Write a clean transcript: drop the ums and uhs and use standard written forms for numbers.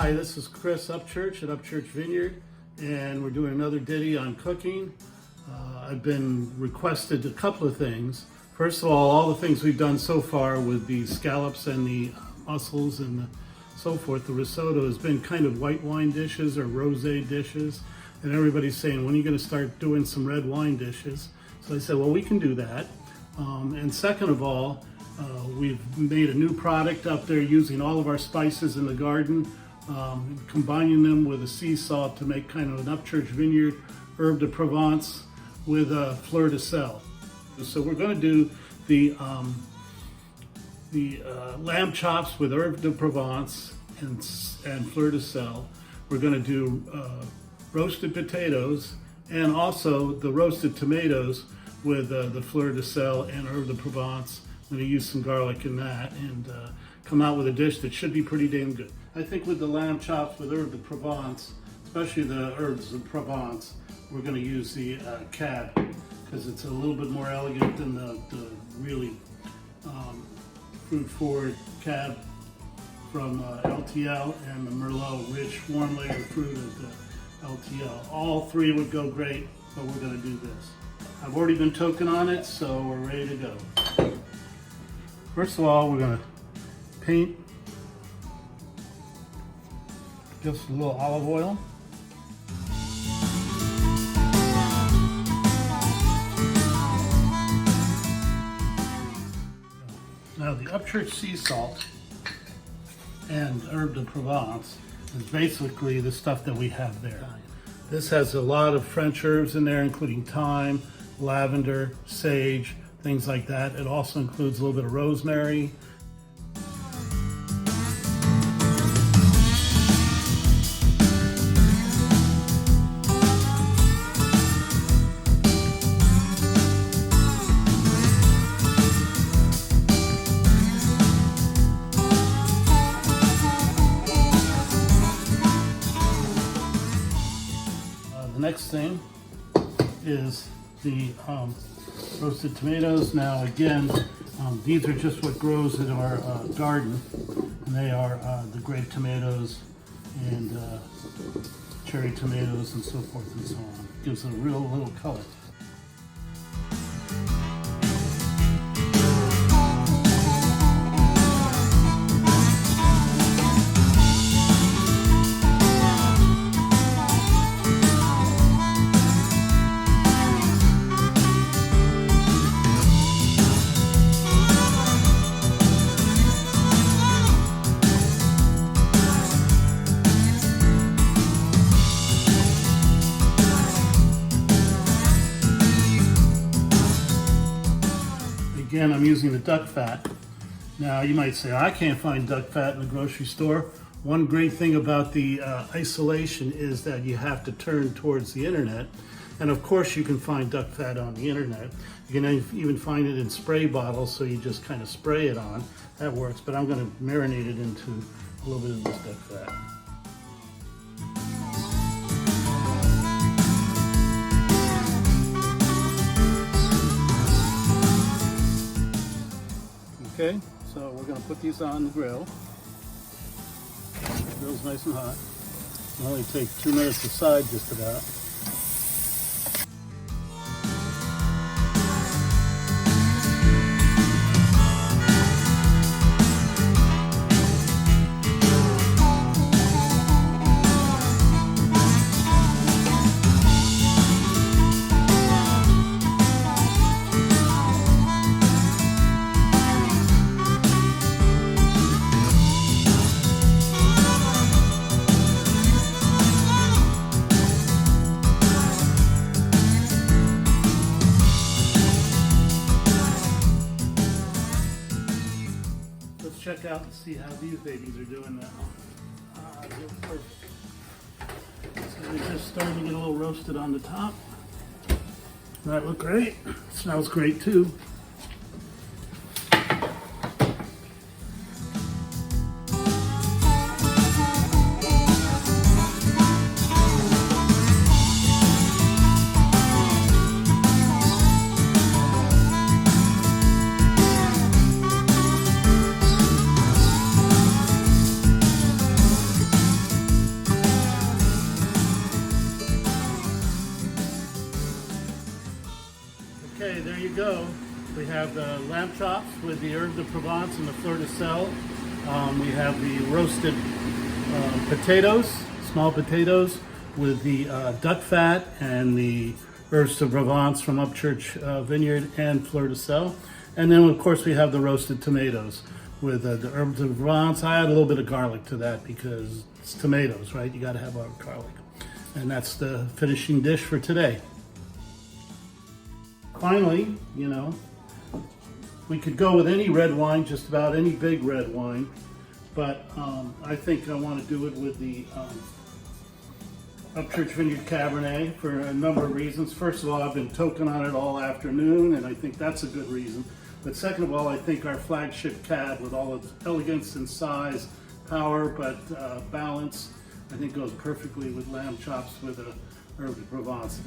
Hi, this is Chris Upchurch at Upchurch Vineyard, and we're doing another ditty on cooking. I've been requested a couple of things. First of all the things we've done so far with the scallops and the mussels and so forth, the risotto has been kind of white wine dishes or rosé dishes, and everybody's saying, when are you going to start doing some red wine dishes? So I said, well, we can do that. And second of all, we've made a new product up there using all of our spices in the garden, combining them with a sea salt to make kind of an Upchurch Vineyard Herbs de Provence with Fleur de Sel. So we're going to do the lamb chops with Herbs de Provence and Fleur de Sel. We're going to do roasted potatoes and also the roasted tomatoes with the Fleur de Sel and Herbs de Provence. I'm going to use some garlic in that and come out with a dish that should be pretty damn good. I think with the lamb chops with Herbs de Provence, especially the Herbs de Provence, we're going to use the cab because it's a little bit more elegant than the really fruit-forward cab from LTL and the Merlot rich warm layer fruit of the LTL. All three would go great, but we're going to do this. I've already been token on it, so we're ready to go. First of all, we're going to paint just a little olive oil. Now the Upchurch sea salt and Herbs de Provence is basically the stuff that we have there. This has a lot of French herbs in there, including thyme, lavender, sage, things like that. It also includes a little bit of rosemary. The next thing is the roasted tomatoes. Now again, these are just what grows in our garden, and they are the grape tomatoes and cherry tomatoes and so forth and so on. It gives it a real little color. Again, I'm using the duck fat. Now you might say, I can't find duck fat in the grocery store. One great thing about the isolation is that you have to turn towards the internet. And of course you can find duck fat on the internet. You can even find it in spray bottles, so you just kind of spray it on. That works, but I'm going to marinate it into a little bit of this duck fat. Okay, so we're going to put these on the grill. The grill's nice and hot. It'll only take 2 minutes aside just about. Check out and see how these babies are doing now. They're perfect. So they're just starting to get a little roasted on the top. That look great. Smells great too. Okay, there you go. We have the lamb chops with the Herbs de Provence and the Fleur de Sel. We have the roasted potatoes, small potatoes, with the duck fat and the Herbs de Provence from Upchurch Vineyard and Fleur de Sel. And then, of course, we have the roasted tomatoes with the Herbs de Provence. I add a little bit of garlic to that because it's tomatoes, right? You got to have a garlic. And that's the finishing dish for today. Finally, you know, we could go with any red wine, just about any big red wine, but I think I want to do it with the Upchurch Vineyard Cabernet for a number of reasons. First of all, I've been toking on it all afternoon, and I think that's a good reason. But second of all, I think our flagship cab, with all its elegance and size, power, but balance, I think goes perfectly with lamb chops with a Herbs de Provence.